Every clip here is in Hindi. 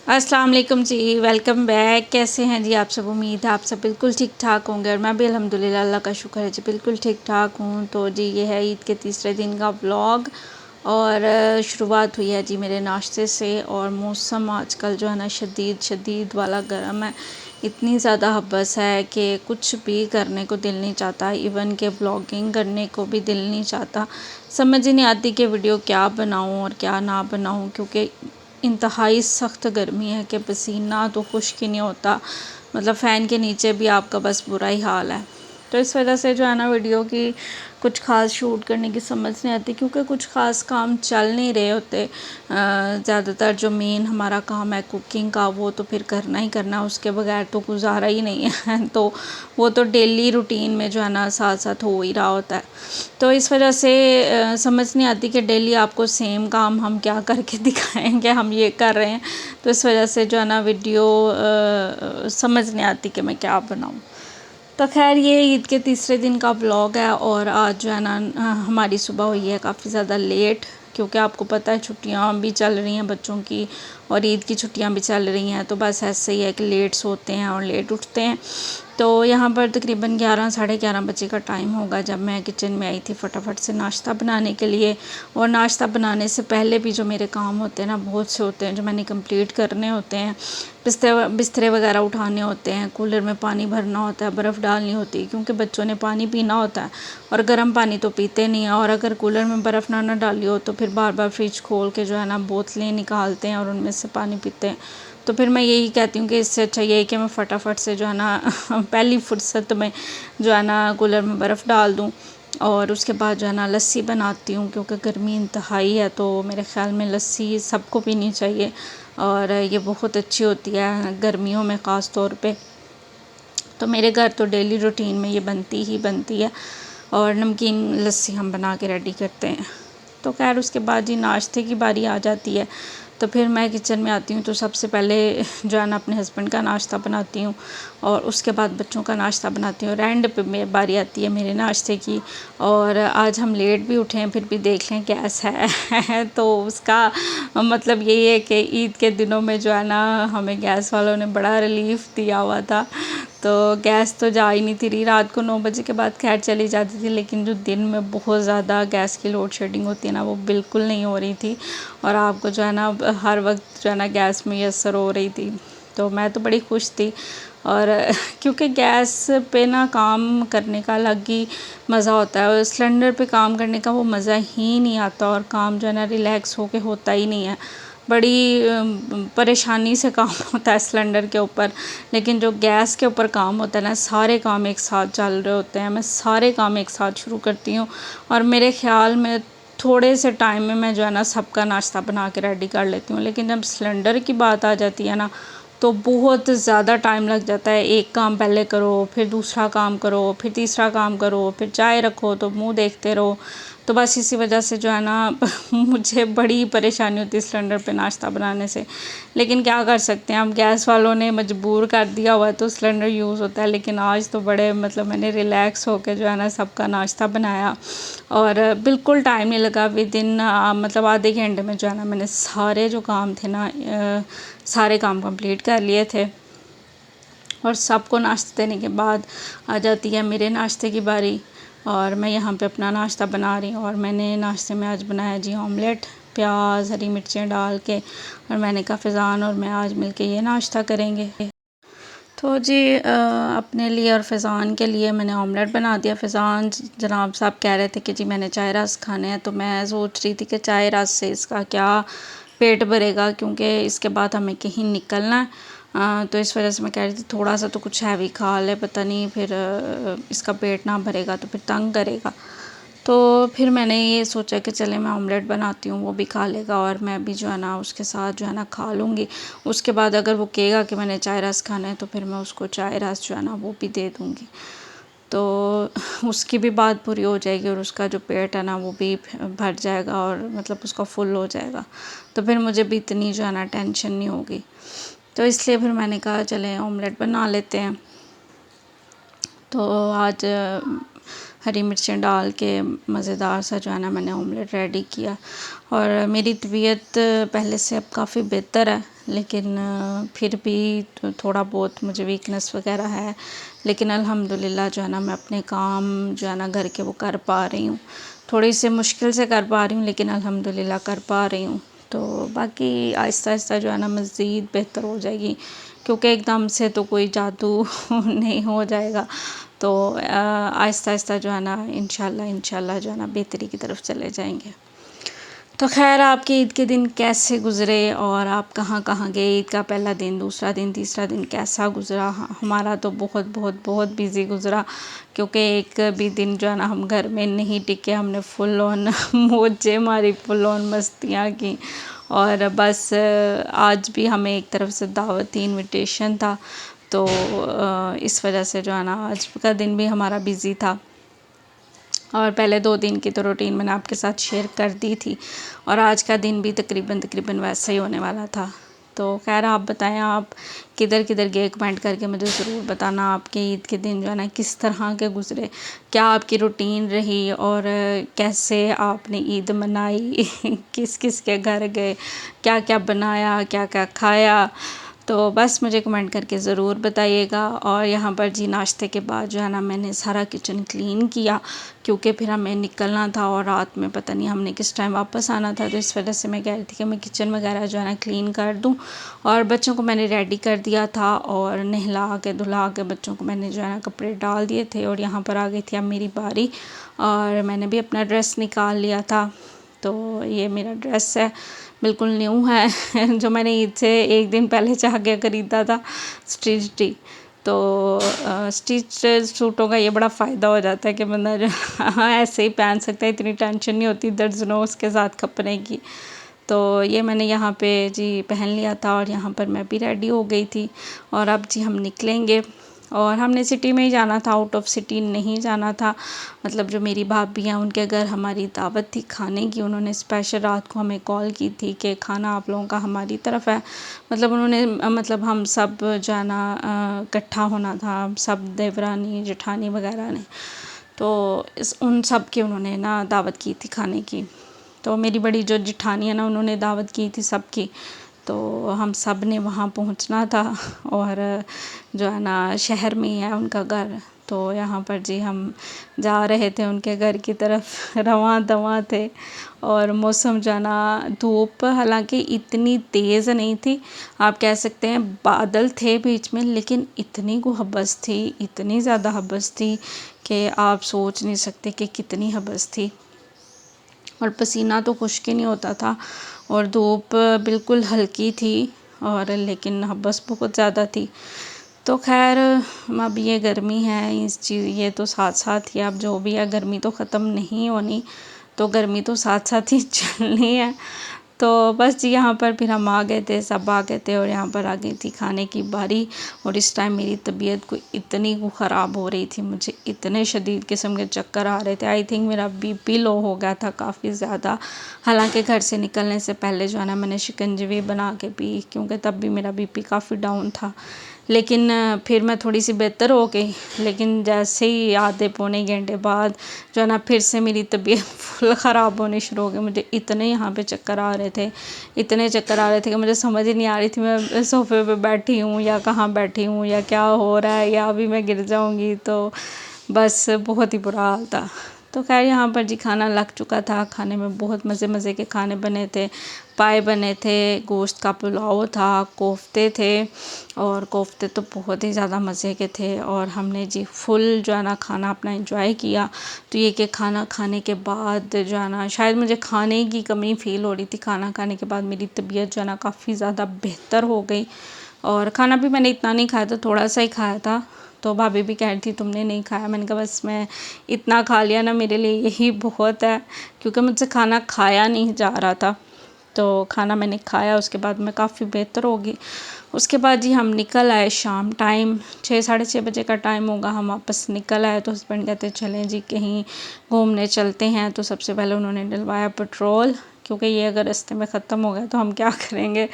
अस्सलाम वालेकुम जी, वेलकम बैक। कैसे हैं जी आप सब? उम्मीद है आप सब बिल्कुल ठीक ठाक होंगे और मैं भी अल्हम्दुलिल्लाह अल्लाह का शुक्र है जी बिल्कुल ठीक ठाक हूँ। तो जी ये है ईद के तीसरे दिन का व्लॉग और शुरुआत हुई है जी मेरे नाश्ते से। और मौसम आजकल जो है ना शदीद वाला गर्म है। इतनी ज़्यादा हब्बस है कि कुछ भी करने को दिल नहीं चाहता, इवन के व्लॉगिंग करने को भी दिल नहीं चाहता। समझ ही नहीं आती कि वीडियो क्या बनाऊँ और क्या ना बनाऊँ, क्योंकि इंतहाई सख्त गर्मी है कि पसीना तो खुश्क ही नहीं होता। मतलब फ़ैन के नीचे भी आपका बस बुरा ही हाल है। तो इस वजह से जो है ना वीडियो की कुछ ख़ास शूट करने की समझ नहीं आती, क्योंकि कुछ ख़ास काम चल नहीं रहे होते। ज़्यादातर जो मेन हमारा काम है कुकिंग का, वो तो फिर करना ही करना, उसके बगैर तो गुजारा ही नहीं है तो वो तो डेली रूटीन में जो है ना साथ साथ हो ही रहा होता है। तो इस वजह से समझ नहीं आती कि डेली आपको सेम काम हम क्या करके दिखाएंगे, हम ये कर रहे हैं। तो इस वजह से जो है ना वीडियो समझ नहीं आती कि मैं क्या बनाऊँ। तो खैर ये ईद के तीसरे दिन का व्लॉग है। और आज जो है ना हमारी सुबह हुई है काफ़ी ज़्यादा लेट, क्योंकि आपको पता है छुट्टियां भी चल रही हैं बच्चों की और ईद की छुट्टियां भी चल रही हैं। तो बस ऐसे ही है कि लेट सोते हैं और लेट उठते हैं। तो यहाँ पर तकरीबन 11 साढ़े 11 बजे का टाइम होगा जब मैं किचन में आई थी फटाफट से नाश्ता बनाने के लिए। और नाश्ता बनाने से पहले भी जो मेरे काम होते हैं ना, बहुत से होते हैं जो मैंने कंप्लीट करने होते हैं। बिस्तरे वगैरह उठाने होते हैं, कूलर में पानी भरना होता है, बर्फ़ डालनी होती है, क्योंकि बच्चों ने पानी पीना होता है और गर्म पानी तो पीते नहीं हैं। और अगर कूलर में बर्फ़ ना डाली हो तो फिर बार बार फ्रिज खोल के जो है ना बोतलें निकालते हैं और उनमें से पानी पीते हैं। तो फिर मैं यही कहती हूँ कि इससे अच्छा यही कि मैं फ़टाफ़ट से जो है ना पहली फुर्सत में जो है ना कूलर में बर्फ़ डाल दूँ और उसके बाद जो है ना लस्सी बनाती हूँ, क्योंकि गर्मी इंतहाई है। तो मेरे ख़्याल में लस्सी सबको पीनी चाहिए और ये बहुत अच्छी होती है गर्मियों में ख़ास तौर पे। तो मेरे घर तो डेली रूटीन में ये बनती ही बनती है और नमकीन लस्सी हम बना के रेडी करते हैं। तो खैर उसके बाद ही नाश्ते की बारी आ जाती है। तो फिर मैं किचन में आती हूँ तो सबसे पहले जो है ना अपने हस्बैंड का नाश्ता बनाती हूँ और उसके बाद बच्चों का नाश्ता बनाती हूँ और एंड पे बारी आती है मेरे नाश्ते की। और आज हम लेट भी उठे हैं फिर भी देख लें गैस है तो उसका मतलब यही है कि ईद के दिनों में जो है ना हमें गैस वालों ने बड़ा रिलीफ़ दिया हुआ था। तो गैस तो जा ही नहीं थी रही, रात को 9 बजे के बाद खैर चली जाती थी, लेकिन जो दिन में बहुत ज़्यादा गैस की लोड शेडिंग होती है ना, वो बिल्कुल नहीं हो रही थी। और आपको जो है ना हर वक्त जो है ना गैस मैसर हो रही थी। तो मैं तो बड़ी खुश थी। और क्योंकि गैस पे ना काम करने का अलग ही मज़ा होता है और सिलेंडर पे काम करने का वो मज़ा ही नहीं आता और काम जो है ना रिलैक्स होके होता ही नहीं है। बड़ी परेशानी से काम होता है सिलेंडर के ऊपर। लेकिन जो गैस के ऊपर काम होता है ना, सारे काम एक साथ चल रहे होते हैं, मैं सारे काम एक साथ शुरू करती हूँ और मेरे ख़्याल में थोड़े से टाइम में मैं जो है ना सबका नाश्ता बना के रेडी कर लेती हूँ। लेकिन जब सिलेंडर की बात आ जाती है ना, तो बहुत ज़्यादा टाइम लग जाता है। एक काम पहले करो, फिर दूसरा काम करो, फिर तीसरा काम करो, फिर चाय रखो तो मुंह देखते रहो। तो बस इसी वजह से जो है ना मुझे बड़ी परेशानी होती है सिलेंडर पे नाश्ता बनाने से। लेकिन क्या कर सकते हैं, हम गैस वालों ने मजबूर कर दिया हुआ है तो सिलेंडर यूज़ होता है। लेकिन आज तो बड़े मतलब मैंने रिलैक्स होकर जो है ना सबका नाश्ता बनाया और बिल्कुल टाइम नहीं लगा। विदिन मतलब आधे घंटे में जो है ना मैंने सारे जो काम थे ना सारे काम कंप्लीट कर लिए थे। और सबको नाश्ता देने के बाद आ जाती है मेरे नाश्ते की बारी और मैं यहाँ पे अपना नाश्ता बना रही हूँ। और मैंने नाश्ते में आज बनाया जी ऑमलेट, प्याज हरी मिर्चें डाल के। और मैंने कहा फ़ैज़ान और मैं आज मिलके ये नाश्ता करेंगे। तो जी अपने लिए और फ़ैज़ान के लिए मैंने ऑमलेट बना दिया। फ़ैज़ान जनाब साहब कह रहे थे कि जी मैंने चाय रस खाने हैं, तो मैं सोच रही थी कि चाय रस से इसका क्या पेट भरेगा, क्योंकि इसके बाद हमें कहीं निकलना है। तो इस वजह से मैं कह रही थी थोड़ा सा तो कुछ हैवी खा ले, पता नहीं फिर इसका पेट ना भरेगा तो फिर तंग करेगा। तो फिर मैंने ये सोचा कि चले मैं ऑमलेट बनाती हूँ, वो भी खा लेगा और मैं भी जो है ना उसके साथ जो है ना खा लूँगी। उसके बाद अगर वो कहेगा कि मैंने चाय रस खाना है तो फिर मैं उसको चाय रस जो है ना वो भी दे दूँगी। तो उसकी भी बात पूरी हो जाएगी और उसका जो पेट है ना वो भी भर जाएगा और मतलब उसका फुल हो जाएगा। तो फिर मुझे भी इतनी जो है ना टेंशन नहीं होगी। तो इसलिए फिर मैंने कहा चले ऑमलेट बना लेते हैं। तो आज हरी मिर्चें डाल के मज़ेदार सा जो है ना मैंने ऑमलेट रेडी किया। और मेरी तबीयत पहले से अब काफ़ी बेहतर है, लेकिन फिर भी थोड़ा बहुत मुझे वीकनेस वगैरह है, लेकिन अल्हम्दुलिल्लाह जो है ना मैं अपने काम जो है ना घर के वो कर पा रही हूँ। थोड़ी सी मुश्किल से कर पा रही हूँ, लेकिन अल्हम्दुलिल्लाह कर पा रही हूँ। तो बाकी आहिस्ता आहिस्ता जो है ना मज़ीद बेहतर हो जाएगी, क्योंकि एकदम से तो कोई जादू नहीं हो जाएगा। तो आहिस्ता आहिस्ता जो है ना इंशाल्लाह जो है ना बेहतरी की तरफ चले जाएंगे। तो खैर, आपके ईद के दिन कैसे गुज़रे और आप कहाँ कहाँ गए? ईद का पहला दिन, दूसरा दिन, तीसरा दिन कैसा गुज़रा? हमारा तो बहुत बहुत बहुत बिज़ी गुज़रा, क्योंकि एक भी दिन जो है ना हम घर में नहीं टिके। हमने फुल ऑन मौजें मारी, फुल ऑन मस्तियाँ की। और बस आज भी हमें एक तरफ से दावती इनविटेशन था, तो इस वजह से जो है ना आज का दिन भी हमारा बिज़ी था। और पहले 2 दिन की तो रूटीन मैंने आपके साथ शेयर कर दी थी, और आज का दिन भी तकरीबन वैसा ही होने वाला था। तो खैर, आप बताएं आप किधर किधर गए? कमेंट करके मुझे ज़रूर बताना आपके ईद के दिन जो है ना किस तरह के गुज़रे, क्या आपकी रूटीन रही, और कैसे आपने ईद मनाई किस किस के घर गए, क्या क्या बनाया, क्या क्या खाया। तो बस मुझे कमेंट करके ज़रूर बताइएगा। और यहाँ पर जी नाश्ते के बाद जो है ना मैंने सारा किचन क्लीन किया, क्योंकि फिर हमें निकलना था और रात में पता नहीं हमने किस टाइम वापस आना था। तो इस वजह से मैं कह रही थी कि मैं किचन वगैरह जो है ना क्लीन कर दूँ। और बच्चों को मैंने रेडी कर दिया था, और नहला के धुला के बच्चों को मैंने जो है ना कपड़े डाल दिए थे। और यहाँ पर आ गई थी अब मेरी बारी, और मैंने भी अपना ड्रेस निकाल लिया था। तो ये मेरा ड्रेस है, बिल्कुल न्यू है जो मैंने ईद से एक दिन पहले जाके ख़रीदा था, स्टिच्ड ही। तो स्टिच सूटों का ये बड़ा फ़ायदा हो जाता है कि बंदा जो हाँ ऐसे ही पहन सकता है, इतनी टेंशन नहीं होती दर्जनों उसके साथ कपड़े की। तो ये मैंने यहाँ पे जी पहन लिया था, और यहाँ पर मैं भी रेडी हो गई थी। और अब जी हम निकलेंगे, और हमने सिटी में ही जाना था, आउट ऑफ सिटी नहीं जाना था। मतलब जो मेरी भाभी हैं उनके घर हमारी दावत थी खाने की। उन्होंने स्पेशल रात को हमें कॉल की थी कि खाना आप लोगों का हमारी तरफ है। मतलब उन्होंने मतलब हम सब जो है ना इकट्ठा होना था, सब देवरानी जेठानी वगैरह ने। तो उन सब की उन्होंने ना दावत की थी खाने की। तो मेरी बड़ी जो जेठानी है ना, उन्होंने दावत की थी सबकी। तो हम सब ने वहाँ पहुँचना था, और जो है ना शहर में ही है उनका घर। तो यहाँ पर जी हम जा रहे थे उनके घर की तरफ, रवां दवां थे। और मौसम जो है ना, धूप हालांकि इतनी तेज़ नहीं थी, आप कह सकते हैं बादल थे बीच में, लेकिन इतनी को हबस थी, इतनी ज़्यादा हबस थी कि आप सोच नहीं सकते कि कितनी हबस थी। और पसीना तो खुश्क ही नहीं होता था, और धूप बिल्कुल हल्की थी, और लेकिन हबस बहुत ज़्यादा थी। तो खैर, अब ये गर्मी है, इस चीज़ ये तो साथ साथ ही, अब जो भी है गर्मी तो ख़त्म नहीं होनी, तो गर्मी तो साथ साथ ही चलनी है। तो बस जी यहाँ पर फिर हम आ गए थे, सब आ गए थे, और यहाँ पर आ गई थी खाने की बारी। और इस टाइम मेरी तबीयत को इतनी ख़राब हो रही थी, मुझे इतने शदीद किस्म के चक्कर आ रहे थे। आई थिंक मेरा बीपी लो हो गया था काफ़ी ज़्यादा। हालांकि घर से निकलने से पहले जो है ना मैंने शिकंजी बना के पी, क्योंकि तब भी मेरा बीपी काफ़ी डाउन था। लेकिन फिर मैं थोड़ी सी बेहतर हो गई, लेकिन जैसे ही आधे पौने घंटे बाद जो है ना फिर से मेरी तबीयत फुल ख़राब होनी शुरू हो गई। मुझे इतने यहाँ पे चक्कर आ रहे थे, इतने चक्कर आ रहे थे कि मुझे समझ ही नहीं आ रही थी मैं सोफ़े पे बैठी हूँ या कहाँ बैठी हूँ, या क्या हो रहा है, या अभी मैं गिर जाऊँगी। तो बस बहुत ही बुरा हाल था। तो खैर, यहाँ पर जी खाना लग चुका था। खाने में बहुत मज़े मज़े के खाने बने थे, पाए बने थे, गोश्त का पुलाव था, कोफ्ते थे, और कोफ्ते तो बहुत ही ज़्यादा मज़े के थे। और हमने जी फुल जो है ना खाना अपना एंजॉय किया। तो ये कि खाना खाने के बाद जो है ना शायद मुझे खाने की कमी फ़ील हो रही थी, खाना खाने के बाद मेरी तबीयत जो है ना काफ़ी ज़्यादा बेहतर हो गई। और खाना भी मैंने इतना नहीं खाया था, थोड़ा सा ही खाया था। तो भाभी भी कह रही थी तुमने नहीं खाया, मैंने कहा बस मैं इतना खा लिया ना, मेरे लिए यही बहुत है, क्योंकि मुझसे खाना खाया नहीं जा रहा था। तो खाना मैंने खाया, उसके बाद मैं काफ़ी बेहतर होगी। उसके बाद जी हम निकल आए शाम टाइम, 6 साढ़े 6 बजे का टाइम होगा, हम वापस निकल आए। तो हस्बैंड कहते चलें जी कहीं घूमने चलते हैं। तो सबसे पहले उन्होंने डलवाया पेट्रोल, क्योंकि ये अगर रास्ते में ख़त्म हो गया तो हम क्या करेंगे।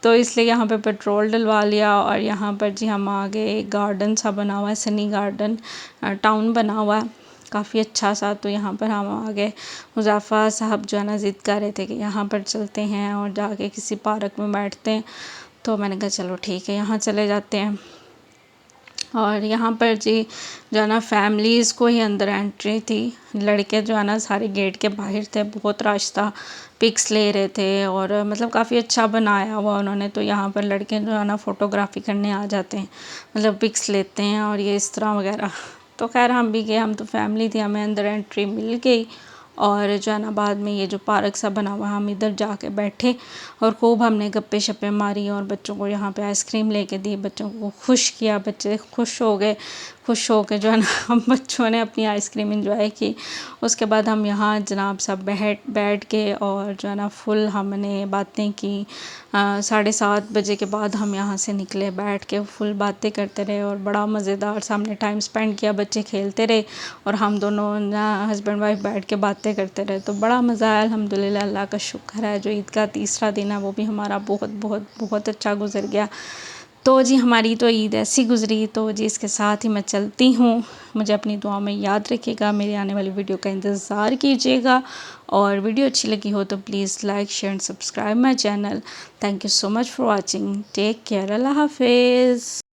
तो इसलिए यहाँ पे पेट्रोल डलवा लिया। और यहाँ पर जी हम आ गए, एक गार्डन सा बना हुआ है, सनी गार्डन टाउन बना हुआ है। काफ़ी अच्छा सा। तो यहाँ पर हम आ गए, मुज़फ़्फ़र साहब जो है ना ज़िद कर रहे थे कि यहाँ पर चलते हैं और जाके किसी पार्क में बैठते हैं। तो मैंने कहा चलो ठीक है, यहाँ चले जाते हैं। और यहाँ पर जी जो है ना फैमिलीज़ को ही अंदर एंट्री थी, लड़के जो है ना सारे गेट के बाहर थे, बहुत रश था, पिक्स ले रहे थे और मतलब काफ़ी अच्छा बनाया हुआ उन्होंने। तो यहाँ पर लड़के जो है ना फ़ोटोग्राफ़ी करने आ जाते हैं, मतलब पिक्स लेते हैं और ये इस तरह वगैरह। तो खैर हम भी गए, हम तो फैमिली थी, हमें अंदर एंट्री मिल गई। और जो है ना बाद में ये जो पार्क सा बना हुआ, हम इधर जाके बैठे और खूब हमने गप्पे शप्पे मारी और बच्चों को यहाँ पे आइसक्रीम लेके दी, बच्चों को खुश किया, बच्चे खुश हो गए। खुश हो के जो है ना हम बच्चों ने अपनी आइसक्रीम एंजॉय की। उसके बाद हम यहाँ जनाब सब बैठ के और जो है ना फुल हमने बातें की। 7:30 बजे के बाद हम यहाँ से निकले, बैठ के फुल बातें करते रहे और बड़ा मज़ेदार सा हमने टाइम स्पेंड किया। बच्चे खेलते रहे और हम दोनों ना हस्बैंड वाइफ बैठ के बातें करते रहे। तो बड़ा मज़ा आया, अल्हम्दुलिल्लाह, अल्लाह का शुक्र है। जो ईद का तीसरा दिन है वो भी हमारा बहुत बहुत बहुत अच्छा गुजर गया। तो जी हमारी तो ईद ऐसी गुज़री। तो जी इसके साथ ही मैं चलती हूँ, मुझे अपनी दुआ में याद रखिएगा, मेरी आने वाली वीडियो का इंतज़ार कीजिएगा और वीडियो अच्छी लगी हो तो please like share and subscribe my channel. Thank you so much for watching, take care, अल्लाह हाफिज़।